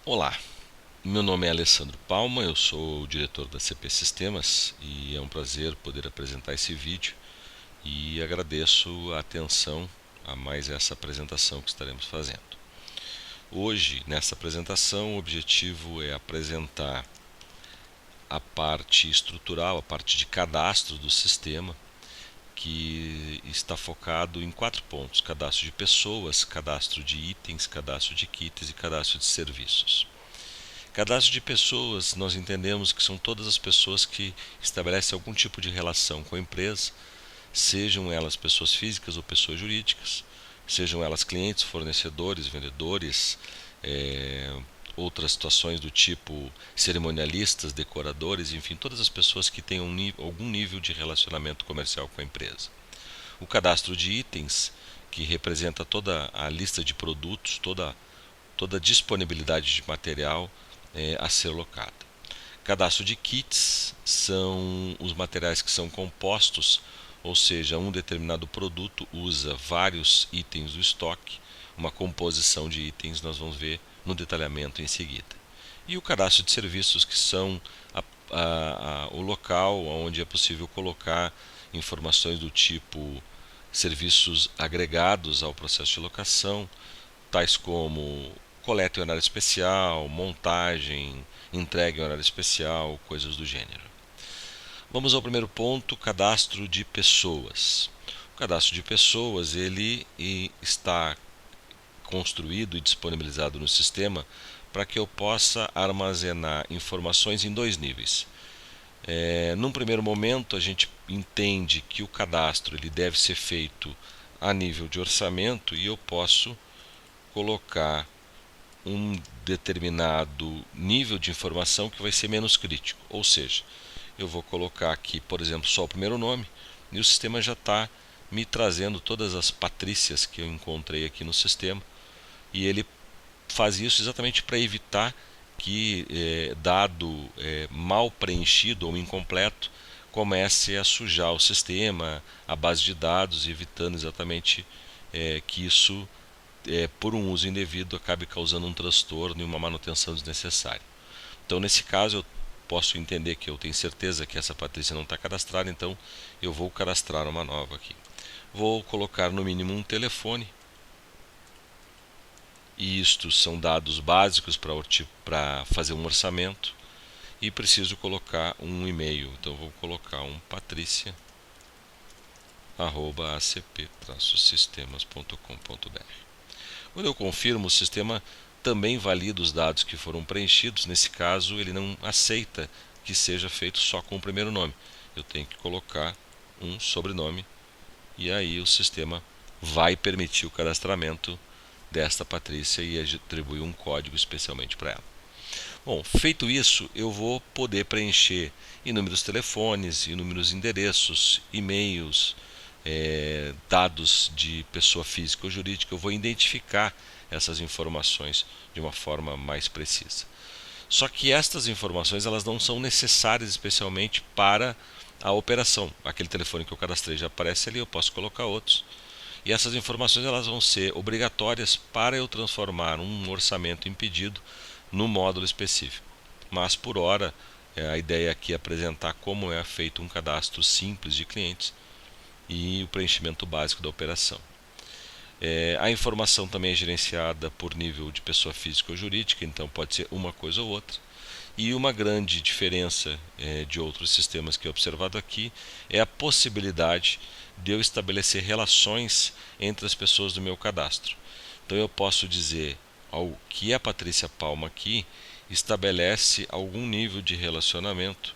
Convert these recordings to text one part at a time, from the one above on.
Olá, meu nome é Alessandro Palma, eu sou o diretor da CP Sistemas e é um prazer poder apresentar esse vídeo e agradeço a atenção a mais essa apresentação que estaremos fazendo. Hoje, nessa apresentação, o objetivo é apresentar a parte estrutural, a parte de cadastro do sistema, que está focado em 4 pontos: cadastro de pessoas, cadastro de itens, cadastro de kits e cadastro de serviços. Cadastro de pessoas, nós entendemos que são todas as pessoas que estabelecem algum tipo de relação com a empresa, sejam elas pessoas físicas ou pessoas jurídicas, sejam elas clientes, fornecedores, vendedores, outras situações do tipo cerimonialistas, decoradores, enfim, todas as pessoas que tenham algum nível de relacionamento comercial com a empresa. O cadastro de itens, que representa toda a lista de produtos, toda a disponibilidade de material a ser locada. Cadastro de kits são os materiais que são compostos, ou seja, um determinado produto usa vários itens do estoque, uma composição de itens nós vamos ver no detalhamento em seguida. E o cadastro de serviços, que são o local onde é possível colocar informações do tipo serviços agregados ao processo de locação, tais como coleta em horário especial, montagem, entrega em horário especial, coisas do gênero. Vamos ao primeiro ponto: cadastro de pessoas. O cadastro de pessoas ele está construído e disponibilizado no sistema para que eu possa armazenar informações em 2 níveis. Num primeiro momento, a gente entende que o cadastro ele deve ser feito a nível de orçamento e eu posso colocar um determinado nível de informação que vai ser menos crítico. Ou seja, eu vou colocar aqui, por exemplo, só o primeiro nome e o sistema já está me trazendo todas as Patrícias que eu encontrei aqui no sistema, e ele faz isso exatamente para evitar que dado mal preenchido ou incompleto comece a sujar o sistema, a base de dados, evitando exatamente que isso por um uso indevido acabe causando um transtorno e uma manutenção desnecessária. Então, nesse caso, eu posso entender que eu tenho certeza que essa Patrícia não está cadastrada, então eu vou cadastrar uma nova aqui. Vou colocar no mínimo um telefone, e isto são dados básicos para fazer um orçamento, e preciso colocar um e-mail, então vou colocar um patricia@acp-sistemas.com.br. Quando eu confirmo, o sistema também valida os dados que foram preenchidos. Nesse caso, ele não aceita que seja feito só com o primeiro nome. Eu tenho que colocar um sobrenome e aí o sistema vai permitir o cadastramento desta Patrícia e atribuir um código especialmente para ela. Bom, feito isso, eu vou poder preencher inúmeros telefones, inúmeros endereços, e-mails, dados de pessoa física ou jurídica. Eu vou identificar essas informações de uma forma mais precisa. Só que estas informações elas não são necessárias especialmente para a operação. Aquele telefone que eu cadastrei já aparece ali, eu posso colocar outros. E essas informações elas vão ser obrigatórias para eu transformar um orçamento em pedido no módulo específico. Mas por hora, a ideia aqui é apresentar como é feito um cadastro simples de clientes e o preenchimento básico da operação. A informação também é gerenciada por nível de pessoa física ou jurídica, então pode ser uma coisa ou outra. E uma grande diferença de outros sistemas que é observado aqui é a possibilidade de eu estabelecer relações entre as pessoas do meu cadastro. Então eu posso dizer que a Patrícia Palma aqui estabelece algum nível de relacionamento,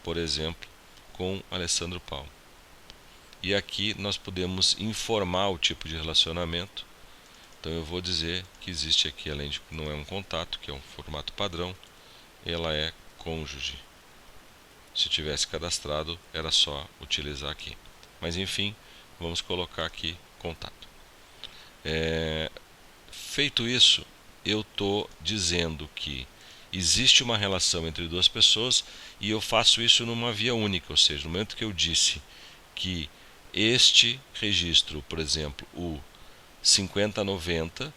por exemplo, com Alessandro Palma. E aqui nós podemos informar o tipo de relacionamento. Então eu vou dizer que existe aqui, além de não é um contato, que é um formato padrão, ela é cônjuge. Se tivesse cadastrado, era só utilizar aqui. Mas enfim, vamos colocar aqui contato. Feito isso, eu estou dizendo que existe uma relação entre duas pessoas e eu faço isso numa via única, ou seja, no momento que eu disse que este registro, por exemplo, o 5090,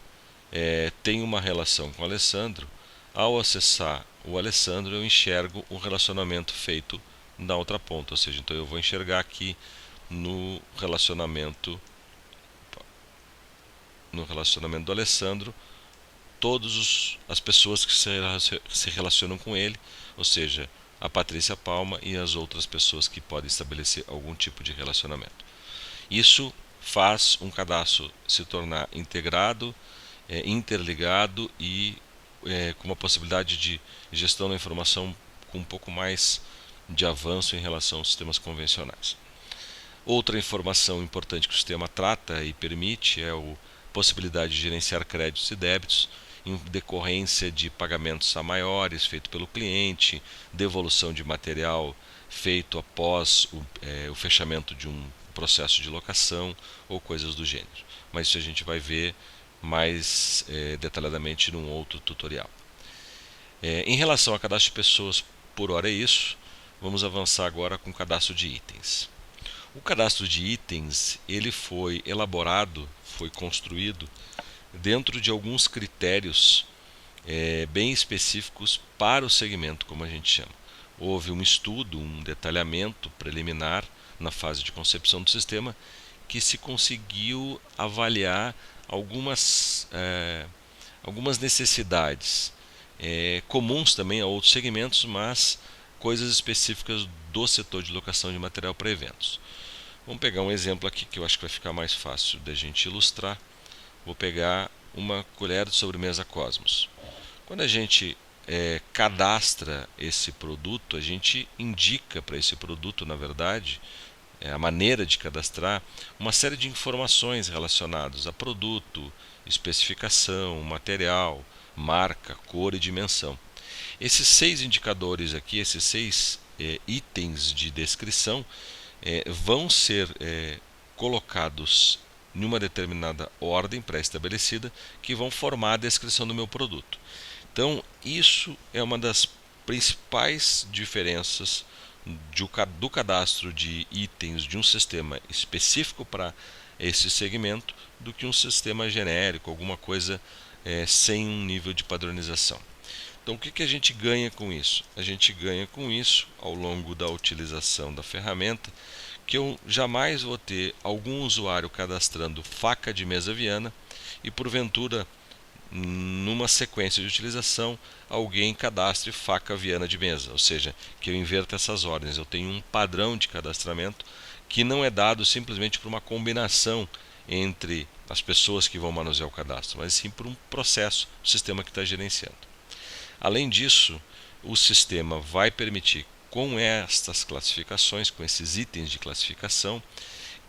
tem uma relação com o Alessandro, Ao acessar o Alessandro, eu enxergo o relacionamento feito na outra ponta, ou seja, então eu vou enxergar aqui no relacionamento do Alessandro todas as pessoas que se relacionam com ele, ou seja, a Patrícia Palma e as outras pessoas que podem estabelecer algum tipo de relacionamento. Isso faz um cadastro se tornar integrado, interligado e com uma possibilidade de gestão da informação com um pouco mais de avanço em relação aos sistemas convencionais. Outra informação importante que o sistema trata e permite é a possibilidade de gerenciar créditos e débitos em decorrência de pagamentos a maiores feito pelo cliente, devolução de material feito após o fechamento de um processo de locação ou coisas do gênero. Mas isso a gente vai ver mais detalhadamente num outro tutorial. Em relação a cadastro de pessoas, por hora é isso. Vamos avançar agora com o cadastro de itens. O cadastro de itens ele foi elaborado, foi construído dentro de alguns critérios bem específicos para o segmento, como a gente chama. Houve um estudo, um detalhamento preliminar na fase de concepção do sistema que se conseguiu avaliar algumas necessidades comuns também a outros segmentos, mas coisas específicas do setor de locação de material para eventos. Vamos pegar um exemplo aqui que eu acho que vai ficar mais fácil da gente ilustrar. Vou pegar uma colher de sobremesa Cosmos. Quando a gente cadastra esse produto, a gente indica para esse produto, na verdade, a maneira de cadastrar, uma série de informações relacionadas a produto, especificação, material, marca, cor e dimensão. Esses 6 indicadores aqui, esses 6 itens de descrição, vão ser colocados em uma determinada ordem pré-estabelecida que vão formar a descrição do meu produto. Então, isso é uma das principais diferenças do cadastro de itens de um sistema específico para esse segmento do que um sistema genérico, alguma coisa sem um nível de padronização. Então, o que a gente ganha com isso? A gente ganha com isso, ao longo da utilização da ferramenta, que eu jamais vou ter algum usuário cadastrando faca de mesa Viana e, porventura, numa sequência de utilização, alguém cadastre faca Viana de mesa, ou seja, que eu inverta essas ordens. Eu tenho um padrão de cadastramento que não é dado simplesmente por uma combinação entre as pessoas que vão manusear o cadastro, mas sim por um processo, o sistema que está gerenciando. Além disso, o sistema vai permitir, com estas classificações, com esses itens de classificação,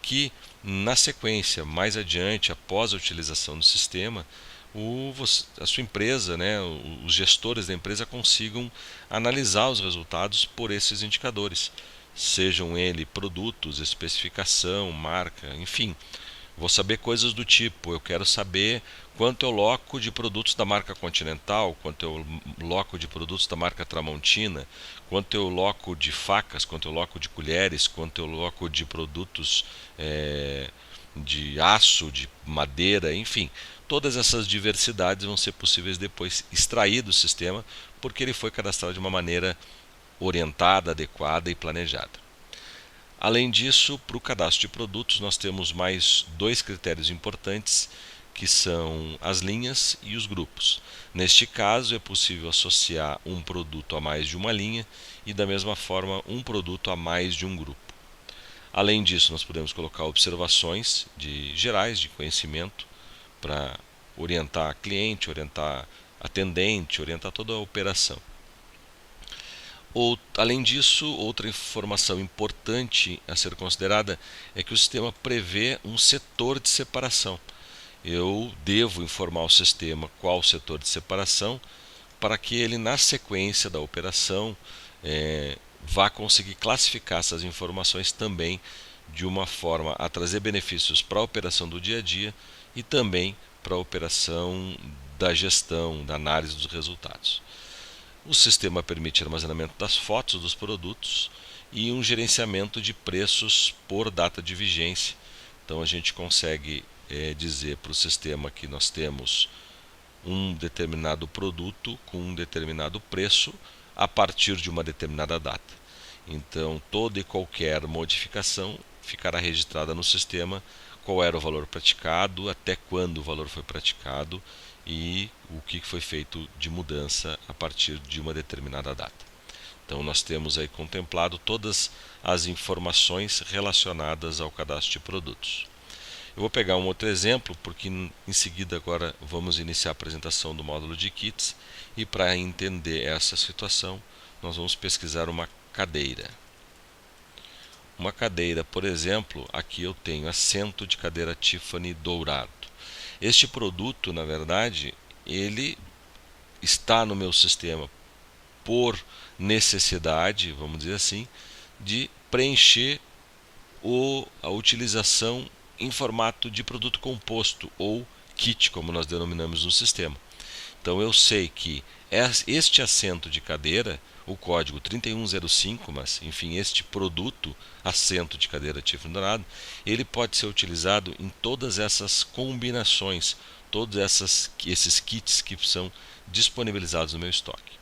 que na sequência, mais adiante, após a utilização do sistema, a sua empresa, os gestores da empresa consigam analisar os resultados por esses indicadores, sejam eles produtos, especificação, marca, enfim. Vou saber coisas do tipo, eu quero saber quanto eu loco de produtos da marca Continental, quanto eu loco de produtos da marca Tramontina, quanto eu loco de facas, quanto eu loco de colheres, quanto eu loco de produtos de aço, de madeira, enfim. Todas essas diversidades vão ser possíveis depois extrair do sistema, porque ele foi cadastrado de uma maneira orientada, adequada e planejada. Além disso, para o cadastro de produtos, nós temos mais 2 critérios importantes, que são as linhas e os grupos. Neste caso, é possível associar um produto a mais de uma linha e, da mesma forma, um produto a mais de um grupo. Além disso, nós podemos colocar observações gerais de conhecimento para orientar cliente, orientar atendente, orientar toda a operação. Além disso, outra informação importante a ser considerada é que o sistema prevê um setor de separação. Eu devo informar o sistema qual o setor de separação para que ele, na sequência da operação, vá conseguir classificar essas informações também de uma forma a trazer benefícios para a operação do dia a dia e também para a operação da gestão, da análise dos resultados. O sistema permite armazenamento das fotos dos produtos e um gerenciamento de preços por data de vigência. Então a gente consegue dizer para o sistema que nós temos um determinado produto com um determinado preço a partir de uma determinada data. Então, toda e qualquer modificação ficará registrada no sistema, qual era o valor praticado, até quando o valor foi praticado e o que foi feito de mudança a partir de uma determinada data. Então, nós temos aí contemplado todas as informações relacionadas ao cadastro de produtos. Eu vou pegar um outro exemplo, porque em seguida agora vamos iniciar a apresentação do módulo de kits, e para entender essa situação, nós vamos pesquisar uma cadeira. Uma cadeira, por exemplo, aqui eu tenho assento de cadeira Tiffany dourado. Este produto, na verdade, ele está no meu sistema por necessidade, vamos dizer assim, de preencher a utilização em formato de produto composto ou kit, como nós denominamos no sistema. Então eu sei que este assento de cadeira, o código 3105, mas enfim, este produto, assento de cadeira Tiffany dourado, ele pode ser utilizado em todas essas combinações, todos esses kits que são disponibilizados no meu estoque.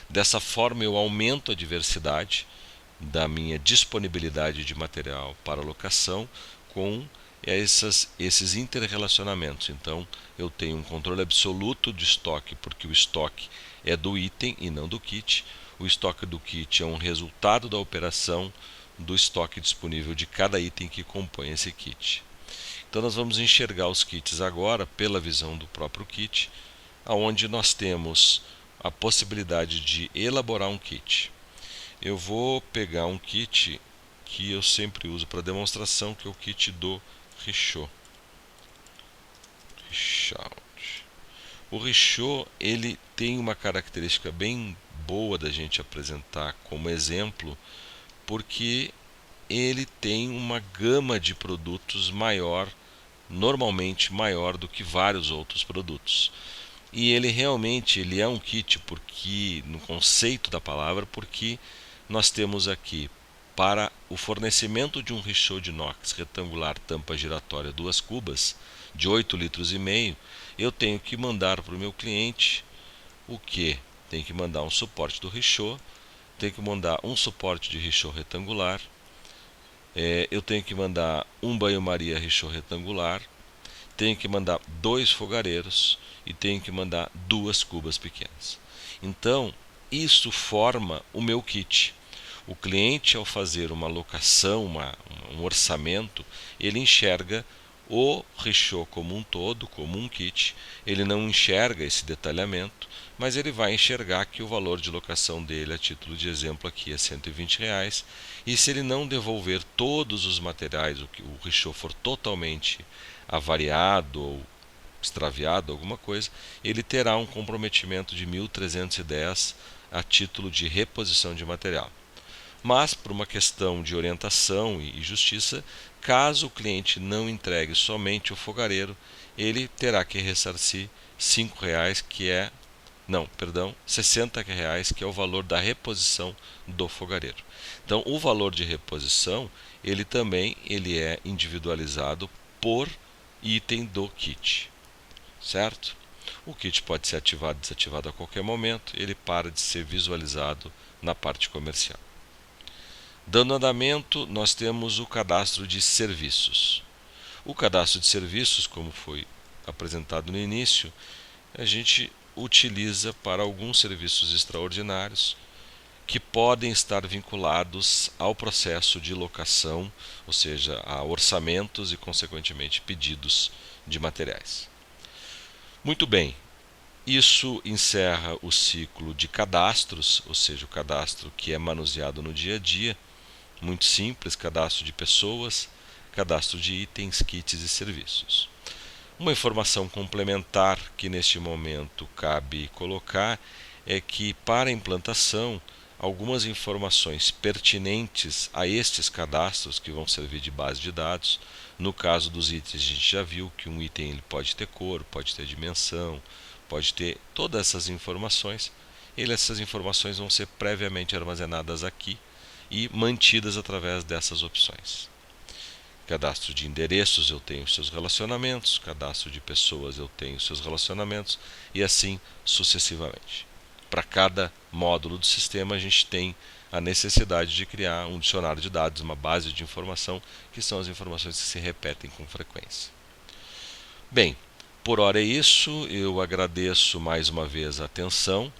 Dessa forma eu aumento a diversidade da minha disponibilidade de material para locação com esses interrelacionamentos. Então eu tenho um controle absoluto de estoque, porque o estoque é do item e não do kit. O estoque do kit é um resultado da operação do estoque disponível de cada item que compõe esse kit. Então nós vamos enxergar os kits agora pela visão do próprio kit, onde nós temos a possibilidade de elaborar um kit. Eu vou pegar um kit que eu sempre uso para demonstração, que é o kit do Richaud. O Richaud, ele tem uma característica bem boa da gente apresentar como exemplo, porque ele tem uma gama de produtos maior, normalmente maior do que vários outros produtos. E ele realmente é um kit, porque no conceito da palavra, porque nós temos aqui, para o fornecimento de um Richaud de inox retangular tampa giratória 2 cubas de 8,5 litros, eu tenho que mandar para o meu cliente o que? Tenho que mandar um suporte do Richaud, tenho que mandar um suporte de Richaud retangular, eu tenho que mandar um banho-maria Richaud retangular, tenho que mandar 2 fogareiros e tenho que mandar 2 cubas pequenas. Então, isso forma o meu kit. O cliente, ao fazer uma locação, um orçamento, ele enxerga o Richaud como um todo, como um kit. Ele não enxerga esse detalhamento, mas ele vai enxergar que o valor de locação dele, a título de exemplo aqui, é R$120. E se ele não devolver todos os materiais, o Richaud for totalmente avariado ou extraviado, alguma coisa, ele terá um comprometimento de 1.310 a título de reposição de material. Mas, por uma questão de orientação e justiça, caso o cliente não entregue somente o fogareiro, ele terá que ressarcir R$60, que é o valor da reposição do fogareiro. Então, o valor de reposição, ele é individualizado por item do kit, certo? O kit pode ser ativado e desativado a qualquer momento, ele para de ser visualizado na parte comercial. Dando andamento, nós temos o cadastro de serviços. O cadastro de serviços, como foi apresentado no início, a gente utiliza para alguns serviços extraordinários que podem estar vinculados ao processo de locação, ou seja, a orçamentos e, consequentemente, pedidos de materiais. Muito bem, isso encerra o ciclo de cadastros, ou seja, o cadastro que é manuseado no dia a dia. Muito simples, cadastro de pessoas, cadastro de itens, kits e serviços. Uma informação complementar que neste momento cabe colocar é que, para a implantação, algumas informações pertinentes a estes cadastros, que vão servir de base de dados. No caso dos itens, a gente já viu que um item ele pode ter cor, pode ter dimensão, pode ter todas essas informações. Essas informações vão ser previamente armazenadas aqui e mantidas através dessas opções. Cadastro de endereços, eu tenho seus relacionamentos. Cadastro de pessoas, eu tenho seus relacionamentos. E assim sucessivamente. Para cada módulo do sistema, a gente tem a necessidade de criar um dicionário de dados, uma base de informação, que são as informações que se repetem com frequência. Bem, por hora é isso. Eu agradeço mais uma vez a atenção.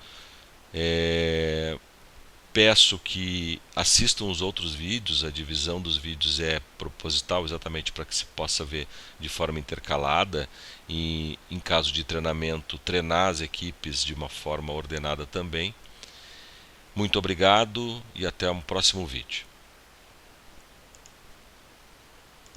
Peço que assistam os outros vídeos. A divisão dos vídeos é proposital exatamente para que se possa ver de forma intercalada e, em caso de treinamento, treinar as equipes de uma forma ordenada também. Muito obrigado e até um próximo vídeo.